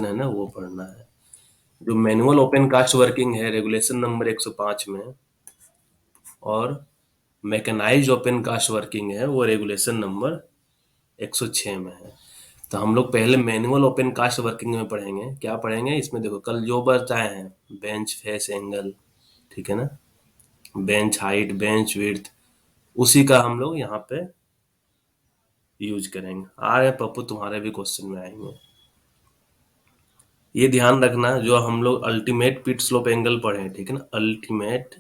है ना वो पढ़ना है। जो मैनुअल ओपन कास्ट वर्किंग है रेगुलेशन नंबर 105 में, और मैकेनाइज्ड ओपन कास्ट वर्किंग है वो रेगुलेशन नंबर 106 में है। तो हम लोग पहले मैनुअल ओपन कास्ट वर्किंग में पढ़ेंगे। क्या पढ़ेंगे इसमें, देखो कल जो बताए हैं, बेंच फेस एंगल, ठीक है ना, बेंच हाइट, बेंच विड्थ, उसी का हम लोग यहाँ पे यूज करेंगे। आ रहे पप्पू, तुम्हारे भी क्वेश्चन में आएंगे। ये ध्यान रखना, जो हम लोग अल्टीमेट पिट स्लोप एंगल पढ़े हैं, ठीक है ना, अल्टीमेट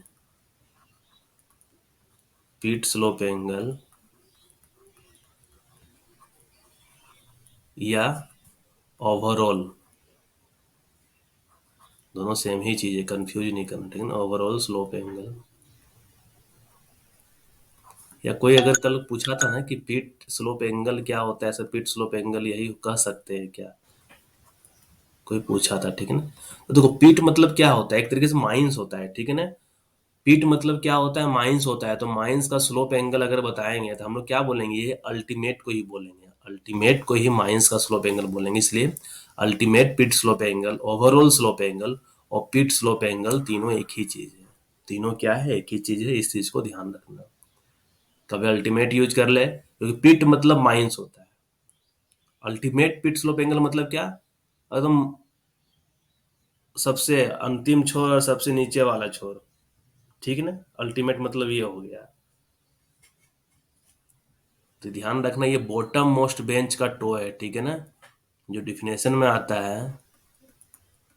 पिट स्लोप एंगल या ओवरऑल, दोनों सेम ही चीज है, कंफ्यूज नहीं करना, ठीक है ना, ओवरऑल स्लोप एंगल। या कोई अगर कल पूछा था ना कि पिट स्लोप एंगल क्या होता है, ऐसा पिट स्लोप एंगल यही कह सकते हैं क्या, कोई पूछा था, ठीक है ना। तो देखो पिट मतलब क्या होता है, एक तरीके से माइनस होता है, ठीक है ना। पिट मतलब क्या होता है, माइनस होता है। तो माइनस का स्लोप एंगल अगर बताएंगे तो हम लोग क्या बोलेंगे, ये अल्टीमेट को ही बोलेंगे, अल्टीमेट को ही माइनस का स्लोप एंगल बोलेंगे। इसलिए ultimate pit slope angle, overall slope angle और पिट स्लोप एंगल तीनों एक ही चीज है। तीनों क्या है, एक ही चीज है, इस चीज को ध्यान रखना। कभी अल्टीमेट यूज कर ले, क्योंकि पिट मतलब माइनस होता है। अल्टीमेट पिट स्लोप एंगल मतलब क्या, एकदम सबसे अंतिम छोर और सबसे नीचे वाला छोर, ठीक है ना, अल्टीमेट मतलब ये हो गया। तो ध्यान रखना, ये बॉटम मोस्ट बेंच का टो है, ठीक है ना, जो डिफिनेशन में आता है,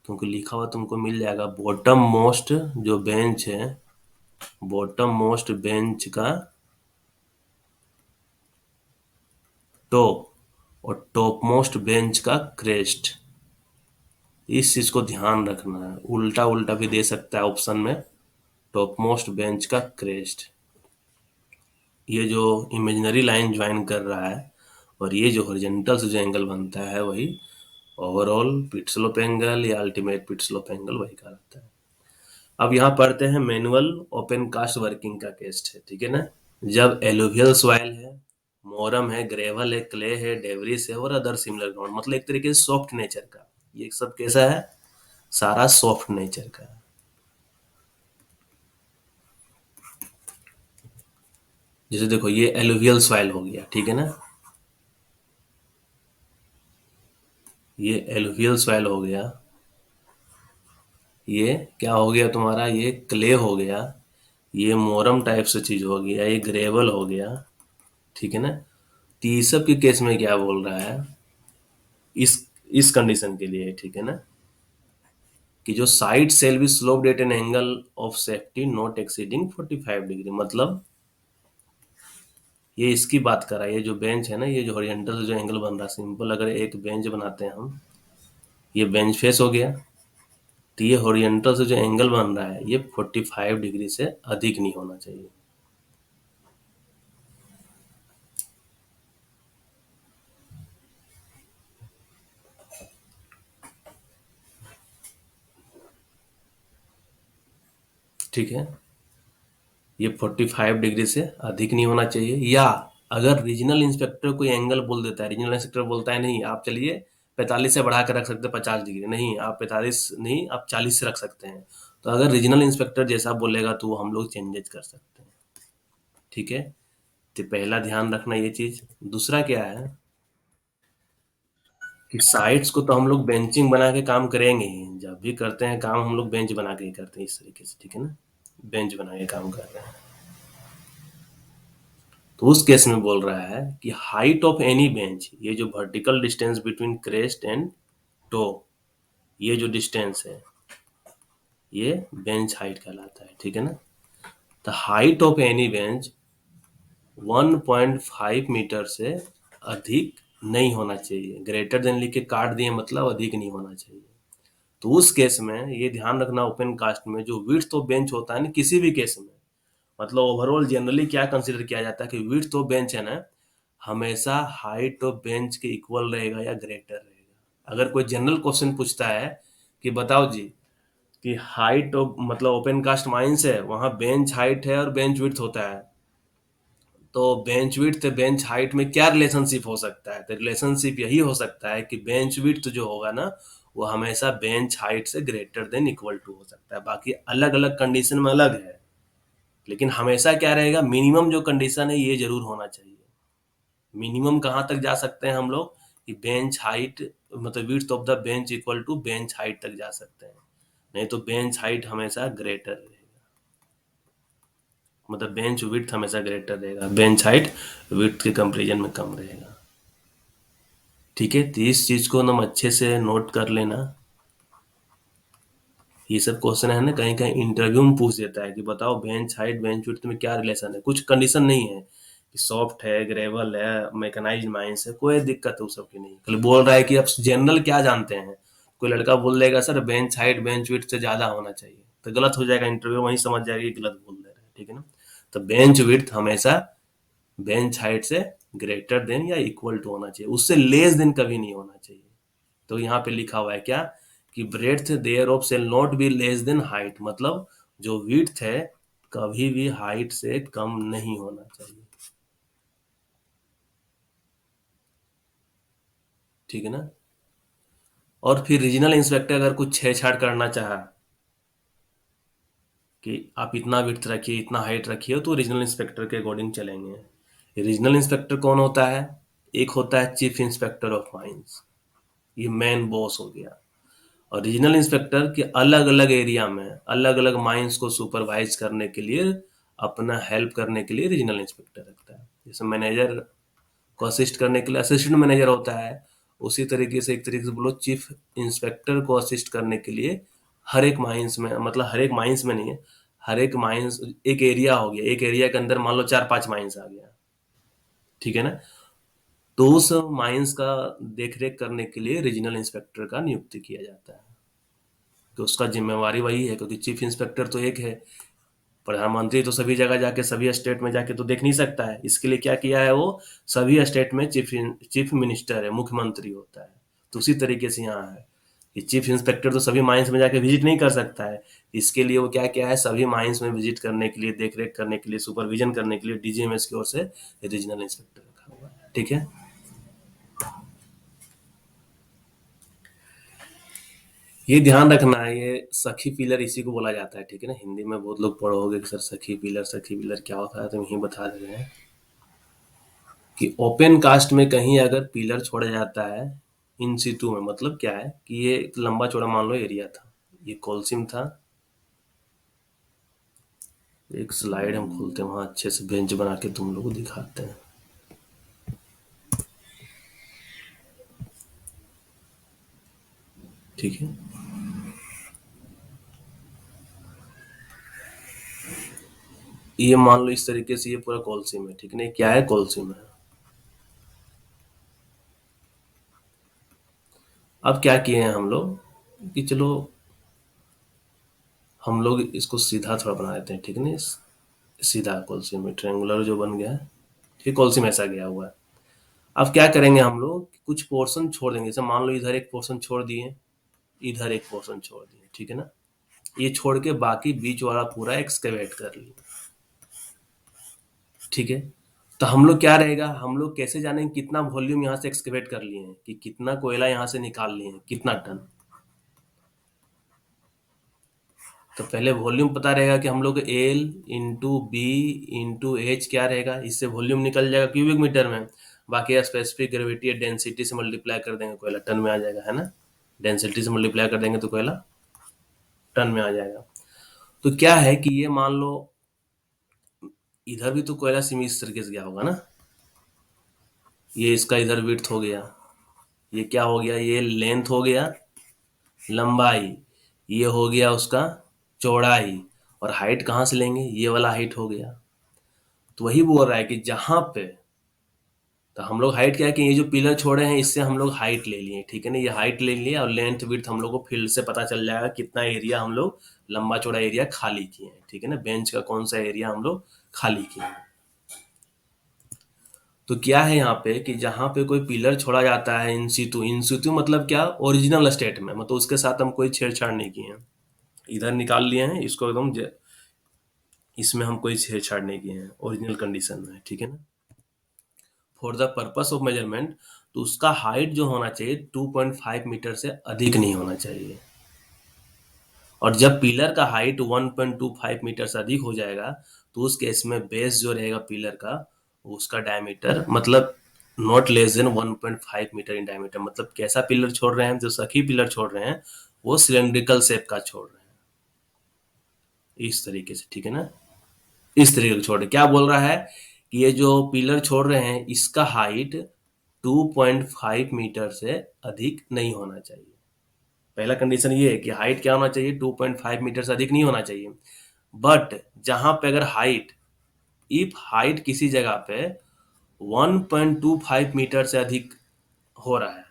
क्योंकि लिखा हुआ तुमको मिल जाएगा, बॉटम मोस्ट जो बेंच है, बॉटम मोस्ट बेंच का टो और टॉप मोस्ट बेंच का क्रेस्ट, इस चीज को ध्यान रखना है। उल्टा उल्टा भी दे सकता है ऑप्शन में, टॉप मोस्ट बेंच का क्रेस्ट, ये जो इमेजिनरी लाइन ज्वाइन कर रहा है, और ये जो हॉरिजॉन्टल से जो एंगल बनता है वही ओवरऑल पिट स्लोप एंगल या अल्टीमेट पिट स्लोप एंगल वही कहलाता है। अब यहाँ पढ़ते हैं मैनुअल ओपन कास्ट वर्किंग का केस है, ठीक है ना। जब एलुवियल सॉइल है, मोरम है, ग्रेवल है, क्ले है, डेवरिस है और अदर सिमिलर ग्राउंड, मतलब एक तरीके से सॉफ्ट नेचर का, ये सब कैसा है, सारा सॉफ्ट नेचर का है। जैसे देखो ये एलुवियल सॉइल हो गया, ठीक है ना, ये एलुवियल सॉइल हो गया, ये क्या हो गया तुम्हारा, ये क्ले हो गया, ये मोरम टाइप से चीज हो गया, ये ग्रेवल हो गया, ठीक है ना। तो ये सब के केस में क्या बोल रहा है, इस इस कंडीशन के लिए, ठीक है ना, कि जो side shall be sloped at an angle of safety not exceeding 45 degree, मतलब ये इसकी बात कर रहा है। ये जो बेंच है ना, ये जो हॉरिजॉन्टल जो एंगल बन रहा है, सिंपल अगर एक बेंच बनाते हैं हम, ये बेंच फेस हो गया, तो ये हॉरिजॉन्टल से जो एंगल बन रहा है ये 45 डिग्री से अधिक नहीं होना चाहिए। ठीक है, ये 45 डिग्री से अधिक नहीं होना चाहिए। या अगर रीजनल इंस्पेक्टर कोई एंगल बोल देता है, रीजनल इंस्पेक्टर बोलता है नहीं आप चलिए 45 से बढ़ा कर रख सकते हैं 50 डिग्री, नहीं आप 45 नहीं आप 40 से रख सकते हैं, तो अगर रीजनल इंस्पेक्टर जैसा बोलेगा तो हम लोग चेंजेस कर सकते हैं, ठीक है। तो पहला ध्यान रखना ये चीज। दूसरा क्या है कि साइट्स को तो हम लोग बेंचिंग बना के काम करेंगे ही, जब भी करते हैं काम हम लोग बेंच बना के ही करते हैं, इस तरीके से, ठीक है ना, बेंच बना के काम कर रहे हैं। तो उस केस में बोल रहा है कि हाइट ऑफ एनी बेंच, ये जो vertical distance between crest and toe, ये जो डिस्टेंस है ये बेंच हाइट कहलाता है, ठीक है ना। The height of any bench 1.5 metre से अधिक नहीं होना चाहिए, ग्रेटर देन लिख के काट दिए मतलब अधिक नहीं होना चाहिए। तो उस केस में ये ध्यान रखना, ओपन कास्ट में जो विड्थ ऑफ बेंच होता है ना, किसी भी केस में, मतलब ओवरऑल जनरली क्या कंसीडर किया जाता है कि विड्थ ऑफ बेंच है ना, हमेशा हाइट ऑफ बेंच के इक्वल रहेगा या ग्रेटर रहेगा। अगर कोई जनरल क्वेश्चन पूछता है कि बताओ जी कि हाइट ऑफ मतलब ओपन कास्ट माइंस है, वहां बेंच हाइट है और बेंच विड्थ होता है, तो बेंच विड्थ बेंच हाइट में क्या रिलेशनशिप हो सकता है, तो रिलेशनशिप यही हो सकता है कि बेंच विड्थ जो होगा ना वो हमेशा बेंच हाइट से ग्रेटर देन इक्वल टू हो सकता है। बाकी अलग अलग कंडीशन में अलग है, लेकिन हमेशा क्या रहेगा, मिनिमम जो कंडीशन है ये जरूर होना चाहिए। मिनिमम कहाँ तक जा सकते हैं हम लोग, कि बेंच हाइट मतलब width of the bench equal to bench height तक जा सकते हैं, नहीं तो बेंच हाइट हमेशा ग्रेटर रहेगा, मतलब बेंच विड्थ हमेशा ग्रेटर रहेगा, बेंच हाइट विड्थ के कंपेरिजन में कम रहेगा। ठीक है, तो इस चीज को हम अच्छे से नोट कर लेना। ये सब क्वेश्चन है ना, कहीं कहीं इंटरव्यू में पूछ देता है कि बताओ बेंच हाइट बेंच विड्थ में क्या रिलेशन है। कुछ कंडीशन नहीं है कि सॉफ्ट है, ग्रेवल है, मैकेनाइज्ड माइंस है, कोई दिक्कत है उस सब की नहीं। खाली बोल रहा है कि आप जनरल क्या जानते हैं। कोई लड़का बोल देगा sir bench height bench width से ज्यादा होना चाहिए, तो गलत हो जाएगा, इंटरव्यू वहीं समझ जाएगा कि गलत बोल दे रहे हैं। ठीक है ना, तो बेंच विड्थ हमेशा बेंच हाइट से ग्रेटर देन या इक्वल टू होना चाहिए, उससे लेस देन कभी नहीं होना चाहिए। तो यहाँ पे लिखा हुआ है क्या, कि breadth thereof shall not be less than height, मतलब जो विड्थ है कभी भी हाइट से कम नहीं होना चाहिए। ठीक है ना, और फिर रीजनल इंस्पेक्टर अगर कुछ छेड़छाड़ करना चाहा कि आप इतना विड्थ रखिए इतना हाइट रखिए, तो रीजनल इंस्पेक्टर के अकॉर्डिंग चलेंगे। रीजनल इंस्पेक्टर कौन होता है, एक होता है चीफ इंस्पेक्टर ऑफ माइंस, ये मेन बॉस हो गया। और रीजनल इंस्पेक्टर के अलग अलग एरिया में अलग अलग माइंस को सुपरवाइज करने के लिए, अपना हेल्प करने के लिए रीजनल इंस्पेक्टर रखता है। जैसे मैनेजर को असिस्ट करने के लिए असिस्टेंट मैनेजर होता है, उसी तरीके से एक तरीके से बोलो चीफ इंस्पेक्टर को असिस्ट करने के लिए हर एक माइंस में, मतलब हर एक माइंस में नहीं है, हर एक माइंस एक एरिया हो गया, एक एरिया के अंदर मान लो 4-5 माइंस आ गया। ठीक है ना, तो उस माइंस का देखरेख करने के लिए रीजनल इंस्पेक्टर का नियुक्ति किया जाता है। तो उसका जिम्मेवारी वही है, क्योंकि चीफ इंस्पेक्टर तो एक है, प्रधानमंत्री तो सभी जगह जाके सभी स्टेट में जाके तो देख नहीं सकता है। इसके लिए क्या किया है, वो सभी स्टेट में चीफ मिनिस्टर है, मुख्यमंत्री होता है। तो उसी तरीके से यहाँ है कि चीफ इंस्पेक्टर तो सभी माइंस में जाके विजिट नहीं कर सकता है। इसके लिए वो क्या क्या है, सभी माइंस में विजिट करने के लिए, देख रेख करने के लिए, सुपरविजन करने के लिए डीजीएमएस की ओर से रीजनल इंस्पेक्टर रखा हुआ है। ठीक है, ये ध्यान रखना है, ये सखी पिलर इसी को बोला जाता है। ठीक है ना, हिंदी में बहुत लोग पढ़ोगे कि सखी पिलर क्या होता है, तो यही बता दे रहे हैं कि ओपन कास्ट में कहीं अगर पिलर छोड़ा जाता है इन सिटू में, मतलब क्या है कि ये एक लंबा चौड़ा मान लो एरिया था, ये कोलसिम था। एक स्लाइड हम खोलते हैं, वहां अच्छे से बेंच बना के तुम लोग को दिखाते हैं। ठीक है, ये मान लो इस तरीके से ये पूरा कोलसिम है। ठीक है ना, ये क्या है, कोलसिम है। अब क्या किए हैं हम लोग कि चलो हम लोग इसको सीधा थोड़ा बना देते हैं। ठीक है ना, सीधा कोलसिम में ट्रायंगुलर जो बन गया है, ठीक, कोलसिम ऐसा गया हुआ है। अब क्या करेंगे हम लोग, कुछ पोर्शन छोड़ देंगे। जैसे मान लो इधर एक पोर्शन छोड़ दिए, इधर एक पोर्शन छोड़ दिए। ठीक है ना, ये छोड़ के बाकी बीच वाला पूरा एक्सकेवेट कर लिए। ठीक है, तो हम लोग क्या रहेगा, हम लोग कैसे जानेंगे कितना वॉल्यूम यहाँ से एक्सकेवेट कर लिए हैं, कि कितना कोयला यहाँ से निकाल लिए हैं, कितना टन। तो पहले वॉल्यूम पता रहेगा कि हम लोग L into B into H क्या रहेगा, इससे वॉल्यूम निकल जाएगा क्यूबिक मीटर में। बाकी स्पेसिफिक ग्रेविटी डेंसिटी से मल्टीप्लाई कर देंगे, कोयला टन में आ जाएगा, है ना। डेंसिटी से मल्टीप्लाई कर देंगे तो कोयला टन में आ जाएगा। तो क्या है कि ये मान लो इधर भी तो कोयला सीमित इस तरीके से गया होगा ना, ये इसका इधर विड्थ हो गया, ये क्या हो गया, ये लेंथ हो गया, लंबाई, ये हो गया उसका चौड़ाई, और हाइट कहाँ से लेंगे, ये वाला हाइट हो गया। तो वही बोल रहा है कि जहां पे, तो हम लोग हाइट क्या है कि ये जो पिलर छोड़े हैं इससे हम लोग हाइट ले लिए। ठीक है ना, ये हाइट ले लिए, और लेंथ विड्थ हम लोग को फील्ड से पता चल जाएगा कितना एरिया हम लोग लंबा चौड़ा एरिया खाली किए हैं। ठीक है ना, बेंच का कौन सा एरिया हम लोग खाली किए हैं। तो क्या है यहाँ पे कि जहाँ पे कोई पिलर छोड़ा जाता है इन सितु मतलब क्या, ओरिजिनल स्टेट में, मतलब उसके साथ हम कोई छेड़छाड़ नहीं किए हैं। इधर निकाल लिए हैं इसको एकदम इसमें हम कोई छेड़छाड़ नहीं किए हैं, ओरिजिनल कंडीशन में है। ठीक है ना, for the purpose of measurement तो उसका हाइट जो होना चाहिए 2.5 मीटर से अधिक नहीं होना चाहिए। और जब पिलर का हाइट 1.25 मीटर से अधिक हो जाएगा, तो उस केस में बेस जो रहेगा पिलर का, उसका डायमीटर मतलब not less than 1.5 metre in diameter. मतलब कैसा पिलर छोड़ रहे हैं, जो सखी पिलर छोड़ रहे हैं वो सिलेंड्रिकल शेप का छोड़ रहे हैं, इस तरीके से, ठीक है ना। इस तरीके से छोड़ रहे, क्या बोल रहा है कि ये जो पिलर छोड़ रहे हैं इसका हाइट 2.5 मीटर से अधिक नहीं होना चाहिए। पहला कंडीशन ये है कि हाइट क्या होना चाहिए, 2.5 मीटर से अधिक नहीं होना चाहिए। बट जहां पे अगर हाइट, इफ हाइट किसी जगह पे 1.25 मीटर से अधिक हो रहा है,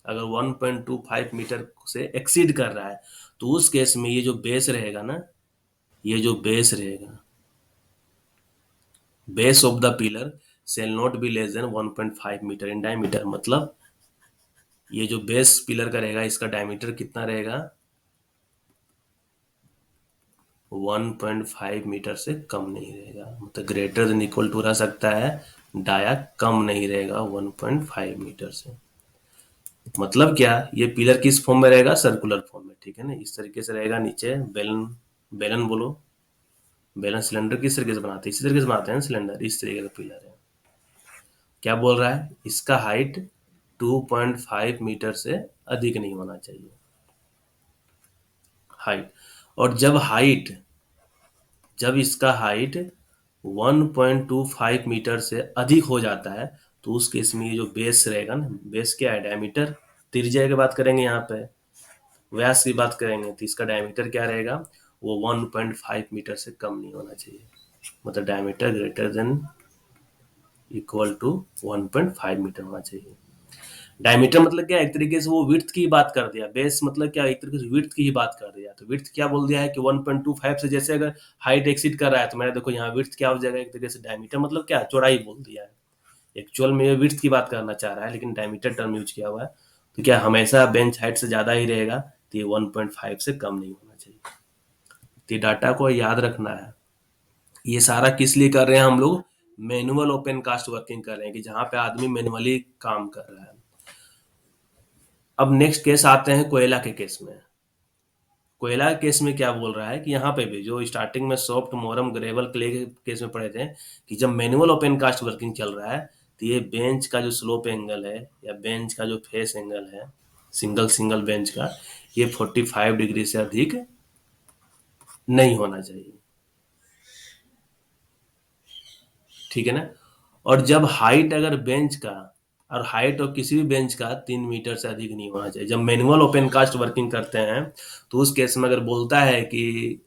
अगर 1.25 मीटर से एक्सीड कर रहा है, तो उस केस में ये जो बेस रहेगा ना, ये जो बेस रहेगा, base of the pillar shall not be less than 1.5 metre in diameter. मतलब ये जो बेस पिलर का रहेगा इसका डायमीटर कितना रहेगा, 1.5 मीटर से कम नहीं रहेगा। मतलब ग्रेटर देन इक्वल टू रह सकता है, डाया कम नहीं रहेगा 1.5 मीटर से। मतलब क्या, ये पिलर किस फॉर्म में रहेगा, सर्कुलर फॉर्म में, ठीक है ना। इस तरीके से रहेगा, नीचे बेलन, बेलन बोलो, बेलन सिलेंडर किस तरीके से बनाते हैं, इसी तरीके से बनाते हैं सिलेंडर, इस तरीके का पिलर है। क्या बोल रहा है, इसका हाइट 2.5 मीटर से अधिक नहीं होना चाहिए, हाइट। और जब इसका हाइट 1.25 मीटर से अधिक हो जाता है, तो उस केस में ये जो बेस रहेगा ना, बेस क्या है, डायमीटर, त्रिज्या की बात करेंगे यहाँ पे, व्यास की बात करेंगे, तो इसका डायमीटर क्या रहेगा, वो 1.5 मीटर से कम नहीं होना चाहिए। मतलब diameter greater than equal to 1.5 metre होना चाहिए। डायमीटर मतलब क्या, एक तरीके से वो विड्थ की बात कर दिया, बेस मतलब क्या, एक तरीके से विड्थ की ही बात कर दिया। तो विड्थ क्या बोल दिया है कि 1.25 से, जैसे अगर हाइट एक्सीड कर रहा है तो मैंने देखो यहाँ विड्थ क्या हो जाएगा, एक तरीके से डायमीटर मतलब क्या, चौड़ाई बोल दिया है। एक्चुअल में ये विड्थ की बात करना चाह रहा है, लेकिन डायमीटर टर्म यूज किया हुआ है। तो क्या हमेशा बेंच हाइट से ज्यादा ही रहेगा, तो ये 1.5 से कम नहीं होना चाहिए। तो डाटा को याद रखना है। ये सारा किस लिए कर रहे हैं हम लोग, मैनुअल ओपन कास्ट वर्किंग कर रहे हैं, कि जहां पे आदमी मैनुअली काम कर रहा है। अब नेक्स्ट केस आते हैं कोयला के केस में। कोयला के केस में क्या बोल रहा है कि यहाँ पे भी जो स्टार्टिंग में सॉफ्ट मोरम ग्रेवल क्ले के केस में पढ़े थे, कि जब मैनुअल ओपन कास्ट वर्किंग चल रहा है, तो ये बेंच का जो स्लोप एंगल है या बेंच का जो फेस एंगल है, सिंगल सिंगल बेंच का, ये 45 डिग्री से अधिक नहीं होना चाहिए, ठीक है ना। और जब हाइट अगर बेंच का, और हाइट ऑफ किसी भी बेंच का 3 मीटर से अधिक नहीं होना चाहिए। जब मैनुअल ओपन कास्ट वर्किंग करते हैं, तो उस केस में अगर बोलता है कि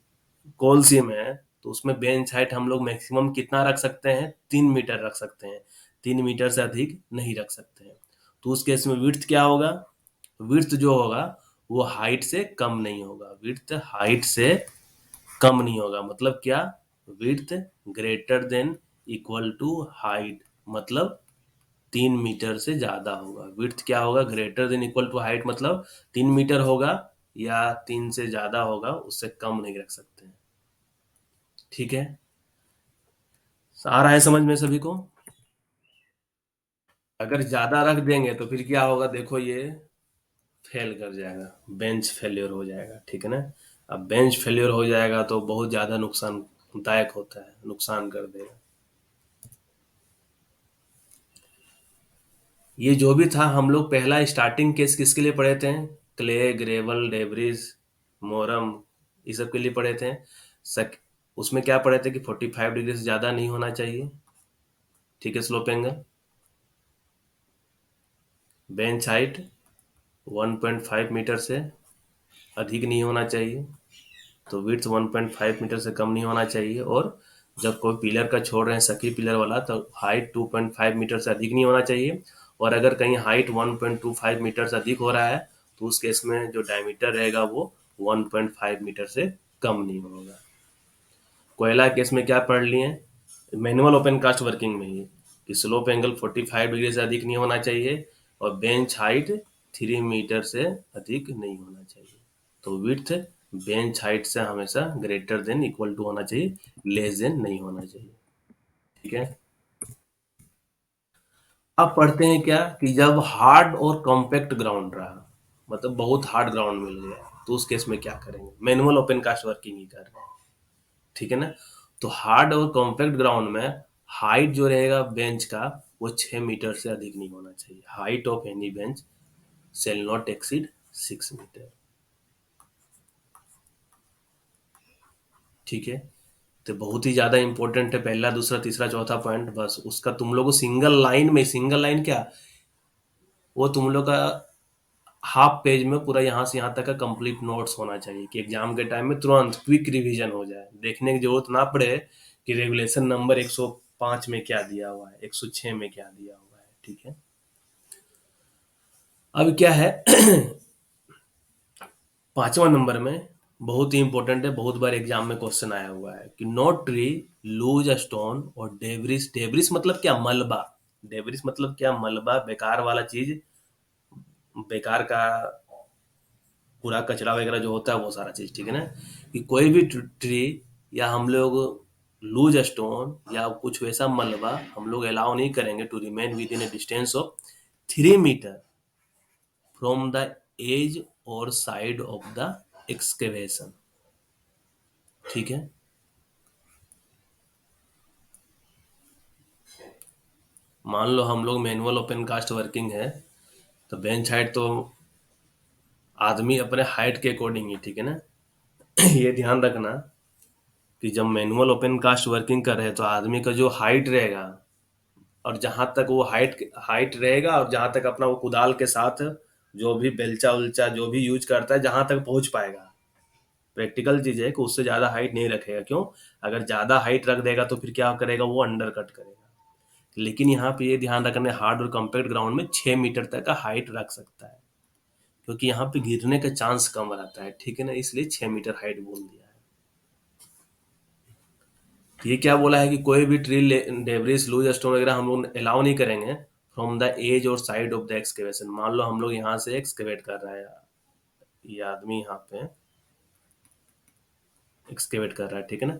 कोल सीम है, तो उसमें बेंच हाइट हम लोग मैक्सिमम कितना रख सकते हैं, 3 मीटर रख सकते हैं, 3 मीटर से अधिक नहीं रख सकते हैं। तो उस केस में विड्थ क्या होगा, विड्थ जो होगा वो हाइट से कम नहीं होगा, विड्थ हाइट से कम नहीं होगा। मतलब क्या, width greater than equal to height, मतलब 3 मीटर से ज्यादा होगा। विड्थ क्या होगा, greater than equal to height, मतलब 3 मीटर होगा या 3 से ज्यादा होगा, उससे कम नहीं रख सकते हैं, ठीक है। आ रहा है समझ में सभी को। अगर ज्यादा रख देंगे तो फिर क्या होगा, देखो ये फेल कर जाएगा, बेंच फेलियर हो जाएगा, ठीक है ना। अब बेंच फेलियर हो जाएगा तो बहुत ज्यादा नुकसानदायक होता है, नुकसान कर देगा। ये जो भी था, हम लोग पहला स्टार्टिंग केस किसके लिए पढ़े थे, क्ले, ग्रेवल, डेब्रिज, मोरम, ये सब के लिए पढ़े थे। सक, उसमें क्या पढ़े थे कि 45 डिग्री से ज्यादा नहीं होना चाहिए, ठीक है, slope angle. Bench height 1.5 metre से अधिक नहीं होना चाहिए, तो विड्थ 1.5 मीटर से कम नहीं होना चाहिए। और जब कोई पिलर का छोड़ रहे हैं सकी पिलर वाला, तो हाइट 2.5 मीटर से अधिक नहीं होना चाहिए। और अगर कहीं हाइट 1.25 मीटर से अधिक हो रहा है, तो उस केस में जो डायमीटर रहेगा वो 1.5 मीटर से कम नहीं होगा। कोयला केस में क्या पढ़ लिए, मैनुअल ओपन कास्ट वर्किंग में ही, कि स्लोप एंगल 45 डिग्री से अधिक नहीं होना चाहिए, और बेंच हाइट 3 मीटर से अधिक नहीं होना चाहिए। तो विड्थ बेंच हाइट से हमेशा ग्रेटर देन इक्वल टू होना चाहिए, लेस देन नहीं होना चाहिए, ठीक है। अब पढ़ते हैं क्या कि जब हार्ड और कॉम्पैक्ट ग्राउंड रहा, मतलब बहुत हार्ड ग्राउंड मिल गया, तो उस केस में क्या करेंगे? मैनुअल ओपन कास्ट वर्किंग ही कर रहे हैं, ठीक है ना। तो हार्ड और कॉम्पैक्ट ग्राउंड में हाइट जो रहेगा बेंच का, वो 6 मीटर से अधिक नहीं होना चाहिए। Height of any bench shall not exceed 6 metre, ठीक है। तो बहुत ही ज्यादा इंपॉर्टेंट है, पहला दूसरा तीसरा चौथा पॉइंट, बस उसका तुम लोग को सिंगल लाइन में, सिंगल लाइन क्या, वो तुम लोग का हाफ पेज में पूरा यहाँ से यहाँ तक का कंप्लीट नोट्स होना चाहिए, कि एग्जाम के टाइम में तुरंत क्विक रिवीजन हो जाए, देखने की जरूरत ना पड़े कि रेगुलेशन नंबर 105 में क्या दिया हुआ है, 106 में क्या दिया हुआ है, ठीक है। अब क्या है, 5वां नंबर में बहुत ही इंपॉर्टेंट है, बहुत बार एग्जाम में क्वेश्चन आया हुआ है कि note tree lose a stone और डेब्रिस। डेब्रिस मतलब क्या? मलबा। डेब्रिस मतलब क्या? मलबा, बेकार वाला चीज, बेकार का कूड़ा कचरा वगैरह जो होता है वो सारा चीज, ठीक है ना। कि कोई भी ट्री या हम लोग लूज स्टोन या कुछ वैसा मलबा हम लोग अलाउ नहीं करेंगे to remain within a distance of 3 metre from the edge और साइड ऑफ द एक्सकेवेशन, ठीक है। मान लो हम लोग मैनुअल ओपन कास्ट वर्किंग है, तो बेंच हाइट तो आदमी अपने हाइट के अकॉर्डिंग ही, ठीक है ना। ये ध्यान रखना कि जब मैनुअल ओपन कास्ट वर्किंग कर रहे हैं तो आदमी का जो हाइट रहेगा, और जहां तक वो हाइट हाइट रहेगा, और जहां तक अपना वो कुदाल के साथ जो भी बेलचा उलचा जो भी यूज करता है जहां तक पहुंच पाएगा, प्रैक्टिकल चीज है कि उससे ज्यादा हाइट नहीं रखेगा। क्यों? अगर ज्यादा हाइट रख देगा तो फिर क्या करेगा, वो अंडर कट करेगा। लेकिन यहाँ पे ये ध्यान रखना, हार्ड और कॉम्पैक्ट ग्राउंड में 6 मीटर तक का हाइट रख सकता है, क्योंकि यहाँ पे गिरने का चांस कम रहता है, ठीक है ना, इसलिए 6 मीटर हाइट बोल दिया है। तो ये क्या बोला है कि कोई भी ट्री डेब्रिस लूज स्टोन वगैरह हम लोग अलाउ नहीं करेंगे फ्रॉम द एज और साइड ऑफ द एक्सकेवेशन। मान लो हम लोग यहाँ से एक्सकेवेट कर रहा है, ये आदमी यहाँ पे एक्सकेवेट कर रहा है, ठीक है ना,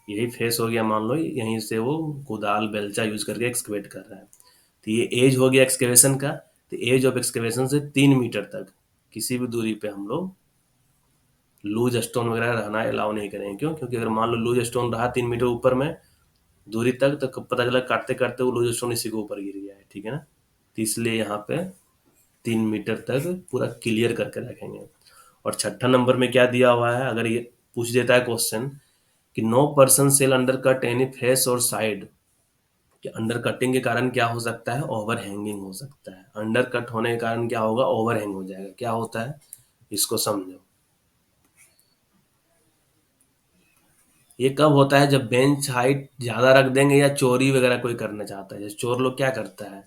यही फेस हो गया, मान लो यहीं से वो कुदाल बेलचा यूज करके एक्सकेवेट कर रहा है, तो ये एज हो गया एक्सकेवेशन का। तो एज ऑफ एक्सकेवेशन से 3 मीटर तक किसी भी दूरी पे हम लोग लूज स्टोन वगैरह रहना अलाउ नहीं करेंगे। क्यों? क्योंकि अगर मान लो लूज स्टोन रहा 3 मीटर ऊपर में दूरी तक, तो पता चला काटते काटते वो लूज स्टोन इसी के ऊपर गिर गया है, ठीक है ना। तो इसलिए यहाँ पे 3 मीटर तक पूरा क्लियर करके रखेंगे। और छठा नंबर में क्या दिया हुआ है, अगर ये पूछ देता है क्वेश्चन कि no person shall undercut any face और साइड, कि अंडर कटिंग के कारण क्या हो सकता है, ओवर हैंगिंग हो सकता है। अंडर कट होने के कारण क्या होगा, ओवर हैंग हो जाएगा। क्या होता है इसको समझो। ये कब होता है? जब बेंच हाइट ज्यादा रख देंगे या चोरी वगैरह कोई करना चाहता है, जैसे चोर लोग क्या करता है,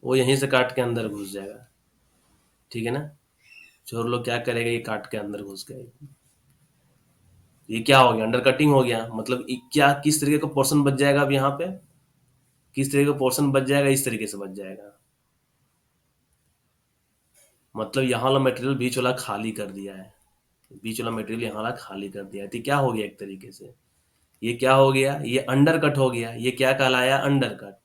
वो यहीं से काट के अंदर घुस जाएगा, ठीक है ना। चोर लोग क्या करेगा, ये काट के अंदर घुस गए, ये क्या हो गया, अंडर कटिंग हो गया। मतलब क्या, किस तरीके का पोर्शन बच जाएगा अब यहाँ पे, किस तरीके का पोर्शन बच जाएगा, इस तरीके से बच जाएगा। मतलब यहाँ वाला मटेरियल बीच वाला खाली कर दिया है, बीच वाला मटेरियल यहाँ वाला खाली कर दिया है, तो क्या हो गया एक तरीके से, ये क्या हो गया, ये अंडर कट हो गया। ये क्या कहलाया, अंडर कट।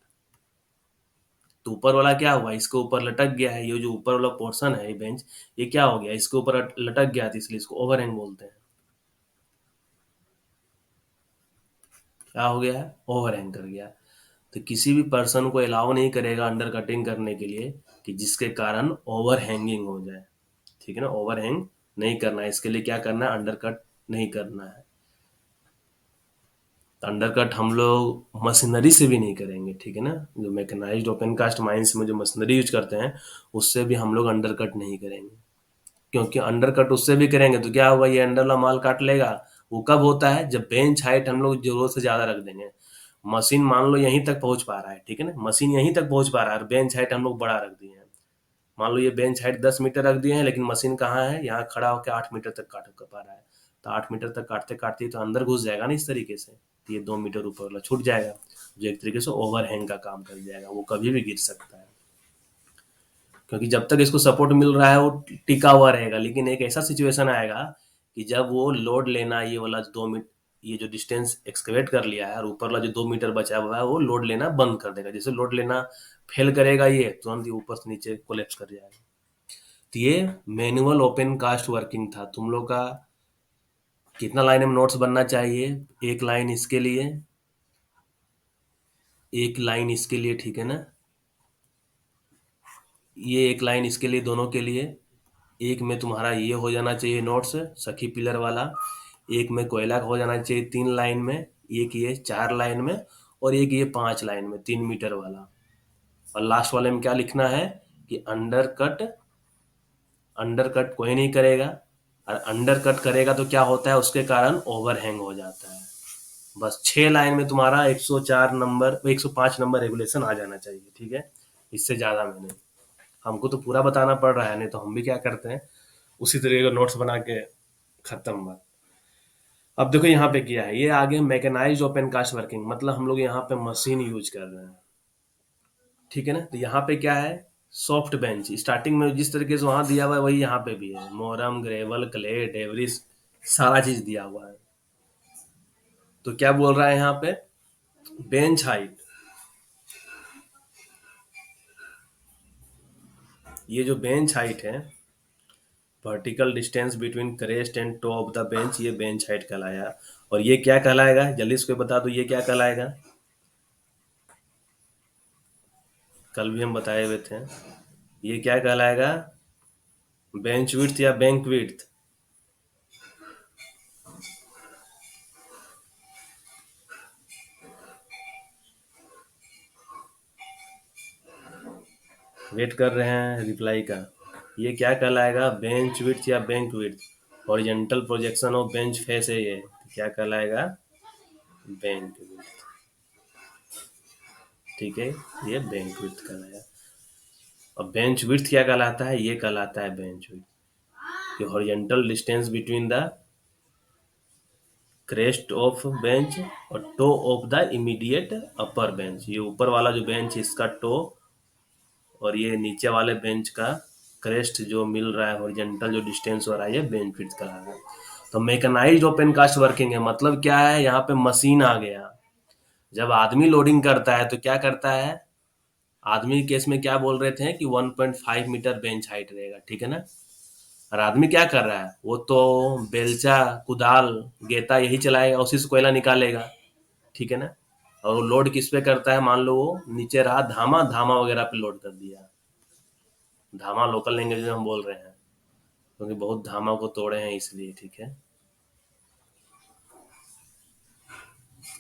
तो ऊपर वाला क्या हुआ, इसके ऊपर लटक गया है, ये जो ऊपर वाला पोर्शन है ये बेंच, ये क्या हो गया, इसके ऊपर लटक गया था, इसलिए इसको ओवरहैंग बोलते हैं। क्या हो गया है, ओवरहैंग कर गया। तो किसी भी पर्सन को अलाउ नहीं करेगा अंडर कटिंग करने के लिए, कि जिसके कारण ओवर हैंगिंग हो जाए, ठीक है ना। ओवर हैंग नहीं करना है, इसके लिए क्या करना है, अंडर कट नहीं करना है। अंडर कट हम लोग मशीनरी से भी नहीं करेंगे, ठीक है ना। जो मैकेनाइज्ड ओपन कास्ट माइंस में जो मशीनरी यूज करते हैं, उससे भी हम लोग अंडर कट नहीं करेंगे। क्योंकि अंडर कट उससे भी करेंगे तो क्या हुआ, ये अंडर वाला माल काट लेगा। वो कब होता है, जब बेंच हाइट हम लोग जरूरत से ज्यादा रख देंगे। मशीन मान लो यहीं तक पहुंच पा रहा है, ठीक है ना, मशीन यहीं तक पहुंच पा रहा है और बेंच हाइट हम लोग बड़ा रख दिए हैं। मान लो ये बेंच हाइट 10 मीटर रख दिए हैं, लेकिन मशीन कहाँ है, यहाँ खड़ा होकर 8 मीटर तक काट कर पा रहा है। तो 8 मीटर तक काटते काटते तो अंदर घुस जाएगा ना इस तरीके से, तो ये 2 मीटर ऊपर वाला छूट जाएगा, जो एक तरीके से ओवर हैंग का काम कर जाएगा, वो कभी भी गिर सकता है। क्योंकि जब तक इसको सपोर्ट मिल रहा है वो टिका हुआ रहेगा, लेकिन एक ऐसा सिचुएशन आएगा कि जब वो लोड लेना, ये वाला 2 मीटर ये जो डिस्टेंस एक्सकवेट कर लिया है और ऊपर वाला जो 2 मीटर बचा हुआ है वो लोड लेना बंद कर देगा। जैसे लोड लेना फेल करेगा ये तुरंत ही ऊपर से नीचे कोलेप्स कर जाएगा। तो ये मैनुअल ओपन कास्ट वर्किंग था। तुम लोग का कितना लाइन में नोट्स बनना चाहिए? एक लाइन इसके लिए, एक लाइन इसके लिए, ठीक है ना? ये एक लाइन इसके लिए, दोनों के लिए। एक में तुम्हारा ये हो जाना चाहिए नोट्स सखी पिलर वाला, एक में कोयला का हो जाना चाहिए 3 लाइन में, एक ये 4 लाइन में, और एक ये 5 लाइन में 3 मीटर वाला। और लास्ट वाले में क्या लिखना है कि अंडर कट, अंडर कट कोई नहीं करेगा, और अंडर कट करेगा तो क्या होता है उसके कारण ओवरहैंग हो जाता है। बस 6 लाइन में तुम्हारा 104 नंबर, 105 नंबर रेगुलेशन आ जाना चाहिए, ठीक है? इससे ज्यादा में नहीं। हमको तो पूरा बताना पड़ रहा है, नहीं तो हम भी क्या करते हैं उसी तरीके का नोट्स बना के खत्म बात। अब देखो यहाँ पे क्या है, ये आगे मैकेनाइज्ड ओपन कास्ट वर्किंग, मतलब हम लोग यहाँ पे मशीन यूज कर रहे हैं, ठीक है ना? तो यहाँ पे क्या है, सॉफ्ट बेंच स्टार्टिंग में जिस तरीके से वहां दिया हुआ है वही यहाँ पे भी है, मोरम, ग्रेवल, क्ले, डेवरिस, सारा चीज दिया हुआ है। तो क्या बोल रहा है यहाँ पे, बेंच हाइट, ये जो बेंच हाइट है, vertical distance between crest and top of the bench, ये बेंच हाइट कहलाया। और ये क्या कहलाएगा, जल्दी से कोई बता दो, ये क्या कहलाएगा? कल भी हम बताए हुए थे, ये क्या कहलाएगा? बेंच विड्थ या बैंक विड्थ? वेट कर रहे हैं रिप्लाई का। ये क्या कहलाएगा, बेंच विड्थ या bank width? Horizontal projection of bench face है ये, तो क्या कहलाएगा, बैंक विड्थ, ठीक है? ये बैंक विड्थ कहलाया। और बेंच विड्थ क्या कहलाता है, ये कहलाता है बेंच विड्थ, कि horizontal distance between the crest of bench और toe of the immediate upper bench. ये ऊपर वाला जो बेंच इसका टो, और ये नीचे वाले बेंच का क्रेस्ट जो मिल रहा है, हॉरिजॉन्टल जो डिस्टेंस हो रहा है, ये बेंच विड्थ का है। तो मैकेनाइज्ड ओपन कास्ट वर्किंग है, मतलब क्या है, यहाँ पे मशीन आ गया। जब आदमी लोडिंग करता है तो क्या करता है, आदमी केस में क्या बोल रहे थे कि 1.5 मीटर बेंच हाइट रहेगा, ठीक है ना? और आदमी क्या कर रहा है, वो तो बेलचा, कुदाल, गेता यही चलाएगा, उसी से कोयला निकालेगा, ठीक है ना? और वो लोड किस पे करता है, मान लो वो नीचे रहा धामा, धामा वगैरह पे लोड कर दिया। धामा लोकल लैंग्वेज में हम बोल रहे हैं, क्योंकि बहुत धामा को तोड़े हैं इसलिए, ठीक है?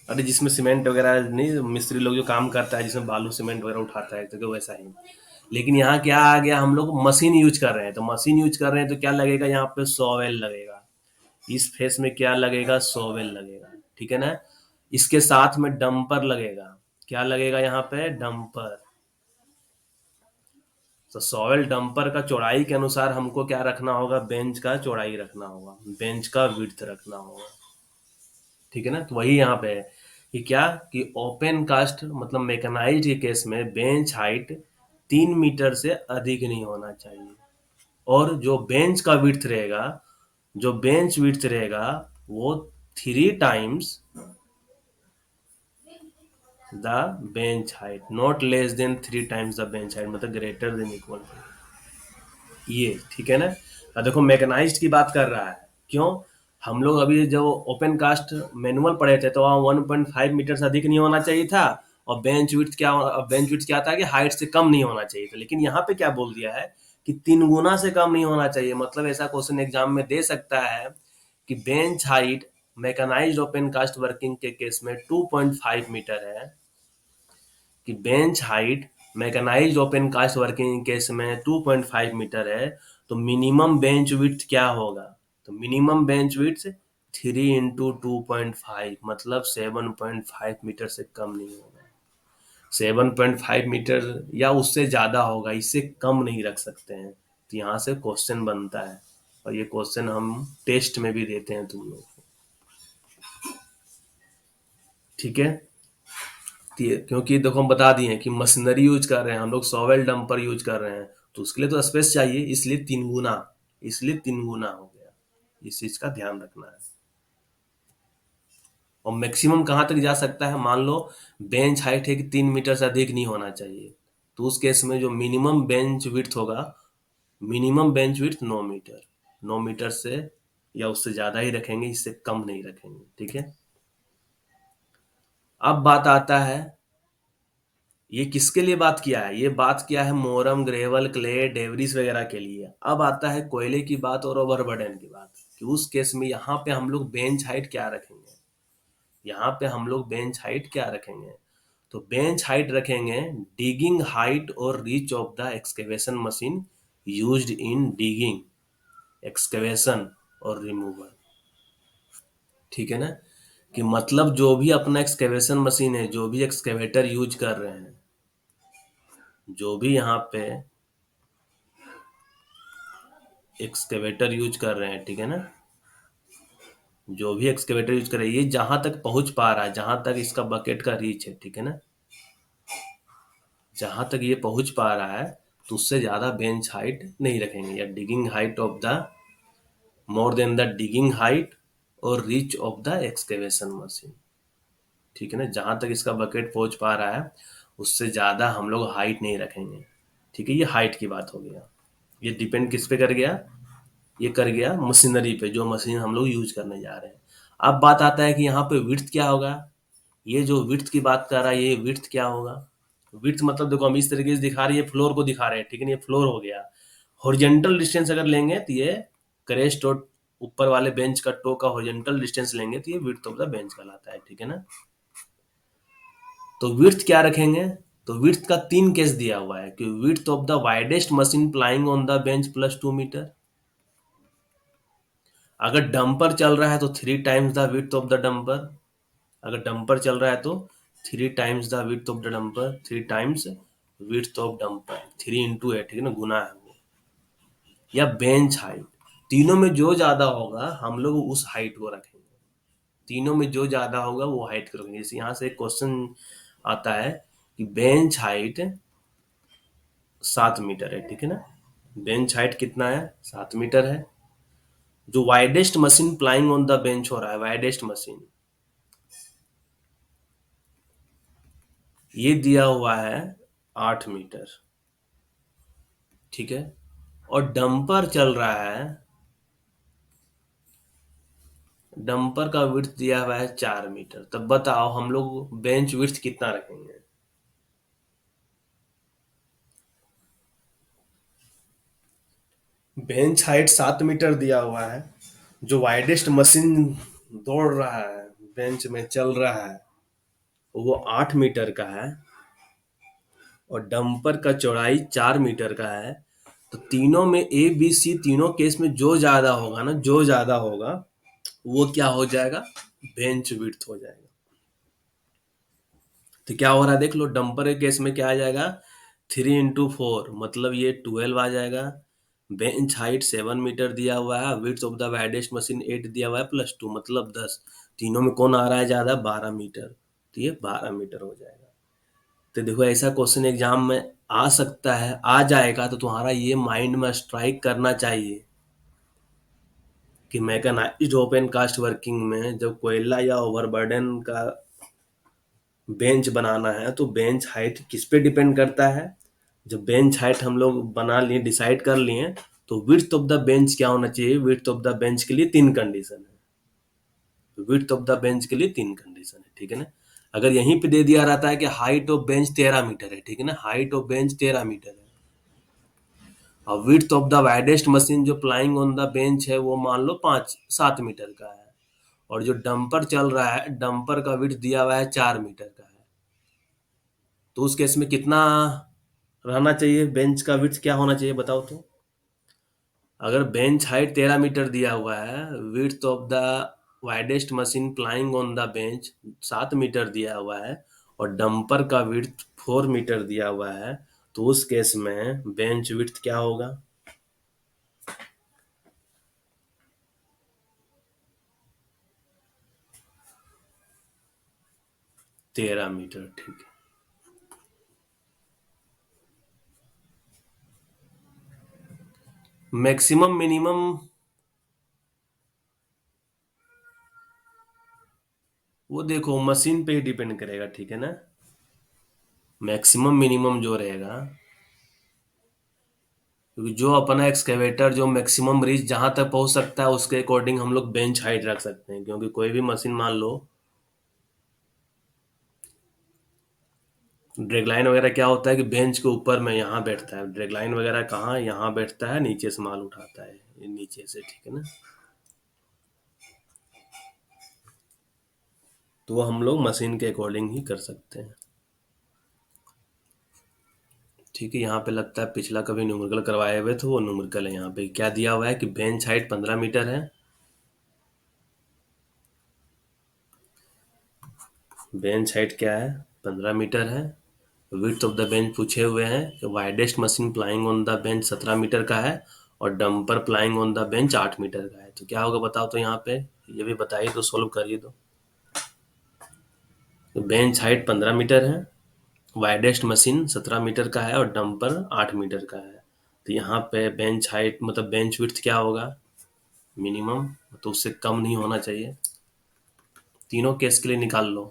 अरे जिसमें सीमेंट वगैरह नहीं, मिस्त्री लोग जो काम करता है जिसमें बालू सीमेंट वगैरह उठाता है, तो वैसा ही। लेकिन यहाँ क्या आ गया, हम लोग मशीन यूज कर रहे हैं, तो मशीन यूज कर रहे हैं तो क्या लगेगा, यहाँ पे सोवेल लगेगा, इस फेस में क्या लगेगा, सोवेल लगेगा, ठीक है ना? इसके साथ में डंपर लगेगा, क्या लगेगा यहाँ पे, डंपर। तो सॉइल डंपर का चौड़ाई के अनुसार हमको क्या रखना होगा, बेंच का चौड़ाई रखना होगा, बेंच का विड्थ रखना होगा, ठीक है ना? तो वही यहाँ पे है कि क्या, कि ओपन कास्ट मतलब मैकेनाइज्ड के केस में बेंच हाइट 3 मीटर से अधिक नहीं होना चाहिए। और जो बेंच का विड्थ रहेगा, जो बेंच विड्थ रहेगा, वो 3 times the bench height, not less then 3 times the bench height, मतलब ग्रेटर देन इक्वल टू ये, ठीक है ना? अब देखो मैकेनाइज्ड की बात कर रहा है, क्यों? हम लोग अभी जो ओपन कास्ट मैनुअल पढ़े थे तो वहाँ 1.5 मीटर से अधिक नहीं होना चाहिए था, और बेंच विड्थ क्या था कि हाइट से कम नहीं होना चाहिए था। लेकिन यहाँ पे क्या बोल दिया है कि 3 गुना से कम नहीं होना चाहिए। मतलब ऐसा क्वेश्चन एग्जाम में दे सकता है कि bench height mechanised open cast working के केस में 2.5 मीटर है, कि bench height mechanised open cast working case में 2.5 मीटर है, तो मिनिमम बेंच विड्थ क्या होगा, तो मिनिमम बेंच विड्थ 3 इंटू 2.5, मतलब 7.5 मीटर से कम नहीं होगा। 7.5 मीटर या उससे ज्यादा होगा, इससे कम नहीं रख सकते हैं। तो यहाँ से क्वेश्चन बनता है, और ये क्वेश्चन हम टेस्ट में भी देते हैं तुम लोग को, ठीक है? क्योंकि देखो हम बता दिए कि मशीनरी यूज कर रहे हैं हम लोग, सॉवेल डंपर यूज कर रहे हैं, तो उसके लिए तो स्पेस चाहिए, इसलिए 3 गुना, इसलिए 3 गुना हो गया। इस चीज का ध्यान रखना है। और मैक्सिमम कहाँ तक जा सकता है, मान लो बेंच हाइट है कि 3 मीटर से अधिक नहीं होना चाहिए, तो उस केस में जो मिनिमम बेंच विड्थ होगा, minimum bench width 9 metre, 9 metre से या उससे ज्यादा ही रखेंगे, इससे कम नहीं रखेंगे, ठीक है। अब बात आता है, ये किसके लिए बात किया है, ये बात किया है मोरम, ग्रेवल, क्ले, डेवरिस वगैरह के लिए। अब आता है कोयले की बात और ओवरबर्डन की बात, कि उस केस में यहाँ पे हम लोग बेंच हाइट क्या रखेंगे, यहाँ पे हम लोग बेंच हाइट क्या रखेंगे। तो बेंच हाइट रखेंगे डिगिंग हाइट और reach of the excavation machine used in digging, excavation और रिमूवल, ठीक है ना। कि मतलब जो भी अपना एक्सकेवेशन मशीन है, जो भी एक्सकेवेटर यूज कर रहे हैं, जो भी यहाँ पे एक्सकेवेटर यूज कर रहे हैं, ठीक है ना, जो भी एक्सकेवेटर यूज कर रहे हैं, ये जहां तक पहुंच पा रहा है, जहां तक इसका बकेट का रीच है, ठीक है ना, जहां तक ये पहुंच पा रहा है, तो उससे ज्यादा बेंच हाइट नहीं रखेंगे, या digging height of the more than the digging height और reach of the excavation machine, ठीक है ना, जहां तक इसका बकेट पहुंच पा रहा है उससे ज्यादा हम लोग हाइट नहीं रखेंगे, ठीक है। ये हाइट की बात हो गया। ये डिपेंड किस पे कर गया, ये कर गया मशीनरी पे, जो मशीन हम लोग यूज करने जा रहे हैं। अब बात आता है कि यहाँ पे विड्थ क्या होगा, ये जो विड्थ की बात कर रहा है, ये विड्थ क्या होगा। विड्थ मतलब देखो हम इस तरीके से दिखा रहे हैं, फ्लोर को दिखा रहे हैं, ठीक है ना, ये फ्लोर हो गया। हॉरिजेंटल डिस्टेंस अगर लेंगे तो ये क्रेस्ट और ऊपर वाले बेंच का टो का हॉरिजेंटल डिस्टेंस लेंगे तो ये विड्थ ऑफ द बेंच कहलाता है, ठीक है ना। तो विड्थ क्या रखेंगे, तो विड्थ का 3 केस दिया हुआ है, कि width of the widest machine plying on the bench plus 2 metre. अगर डंपर चल रहा है तो 3 times the width of the dumper, अगर डंपर चल रहा है तो 3 times the width of the dumper, 3 times width of dumper, 3 into है, ठीक है ना, गुना है वो। या बेंच हाइट, तीनों में जो ज्यादा होगा हम लोग उस हाइट को रखेंगे, तीनों में जो ज्यादा होगा वो हाइट को रखेंगे। जैसे यहाँ से एक क्वेश्चन आता है कि बेंच हाइट 7 मीटर है, ठीक है ना, बेंच हाइट कितना है, 7 मीटर है। जो widest machine plying on the bench हो रहा है, वाइडेस्ट मशीन, ये दिया हुआ है 8 मीटर, ठीक है। और डंपर चल रहा है, डंपर का विड्थ दिया हुआ है 4 मीटर। तब बताओ हम लोग बेंच विड्थ कितना रखेंगे। बेंच हाइट 7 मीटर दिया हुआ है, जो वाइडेस्ट मशीन दौड़ रहा है, बेंच में चल रहा है, वो 8 मीटर का है, और डंपर का चौड़ाई 4 मीटर का है। तो तीनों में ए बी सी तीनों केस में जो ज्यादा होगा ना, जो ज्यादा होगा वो क्या हो जाएगा, बेंच विड्थ हो जाएगा। तो क्या हो रहा है देख लो, डंपर के केस में क्या आ जाएगा, 3 इंटू 4 मतलब ये 12 आ जाएगा। बेंच हाइट 7 मीटर दिया हुआ है, width of the widest machine 8 दिया हुआ है, +2 मतलब 10। तीनों में कौन आ रहा है ज्यादा, 12 मीटर, तो ये 12 मीटर हो जाएगा। तो देखो ऐसा क्वेश्चन एग्जाम में आ सकता है, आ जाएगा, तो तुम्हारा ये माइंड में स्ट्राइक करना चाहिए कि मैकेनाइज्ड ओपन कास्ट वर्किंग में जब कोयला या ओवरबर्डन का बेंच बनाना है तो बेंच हाइट किस पे डिपेंड करता है। जब बेंच हाइट हम लोग बना लिए, डिसाइड कर लिए, तो विड्थ ऑफ द बेंच क्या होना चाहिए, विड्थ ऑफ द बेंच के लिए 3 कंडीशन है, विड्थ ऑफ द बेंच के लिए 3 कंडीशन है, ठीक है ना। अगर यहीं पे दे दिया रहता है कि हाइट ऑफ बेंच 13 मीटर है, ठीक है ना, हाइट ऑफ बेंच 13 मीटर है, और width of the widest machine जो प्लाइंग ऑन द बेंच है वो मान लो 5-7 मीटर का है, और जो डंपर चल रहा है, डंपर का विड्थ दिया हुआ है 4 मीटर का है, तो उस केस में कितना रहना चाहिए, बेंच का विड्थ क्या होना चाहिए बताओ तो। अगर बेंच हाइट 13 मीटर दिया हुआ है, width of the widest machine plying on the bench 7 metre दिया हुआ है, और डंपर का विड्थ 4 मीटर दिया हुआ है, तो उस केस में बेंच विड्थ क्या होगा, 13 मीटर, ठीक है। मैक्सिमम मिनिमम, वो देखो मशीन पे ही डिपेंड करेगा, ठीक है ना। मैक्सिमम मिनिमम जो रहेगा, क्योंकि जो अपना एक्सकेवेटर जो मैक्सिमम रीच जहां तक पहुंच सकता है उसके अकॉर्डिंग हम लोग बेंच हाइट रख सकते हैं, क्योंकि कोई भी मशीन मान लो, ड्रैगलाइन वगैरह क्या होता है कि बेंच के ऊपर में यहाँ बैठता है, ड्रैगलाइन वगैरह कहाँ यहाँ बैठता है, नीचे से माल उठाता है, ये नीचे से, ठीक है ना। तो वो हम लोग मशीन के अकॉर्डिंग ही कर सकते हैं। ठीक है, यहाँ पे लगता है पिछला कभी न्यूमेरिकल करवाए हुए थे, वो न्यूमेरिकल है। यहाँ पे क्या दिया हुआ है कि बेंच हाइट 15 मीटर है। बेंच हाइट क्या है, 15 मीटर है। विड्थ ऑफ द बेंच पूछे हुए हैं कि widest machine plying on the bench 17 metre का है और dumper plying on the bench 8 metre का है। तो क्या होगा बताओ तो, यहाँ पे ये भी बताइए तो, सोल्व करिए तो बेंच हाइट 15 मीटर है, वाइडेस्ट मशीन 17 मीटर का है और डंपर 8 मीटर का है। तो यहाँ पे बेंच हाइट मतलब बेंच विड्थ क्या होगा, मिनिमम, तो उससे कम नहीं होना चाहिए। तीनों केस के लिए निकाल लो।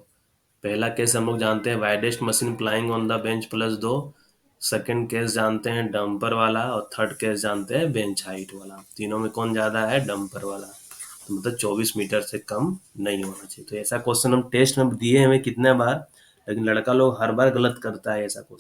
पहला केस हम लोग जानते हैं widest machine plying on the bench +2। Second case जानते हैं डंपर वाला, और थर्ड केस जानते हैं बेंच हाइट वाला। तीनों में कौन ज्यादा है, डंपर वाला। तो मतलब 24 मीटर से कम नहीं होना चाहिए। तो ऐसा क्वेश्चन हम टेस्ट में दिए हमें कितने बार, लेकिन लड़का लोग हर बार गलत करता है ऐसा क्वेश्चन।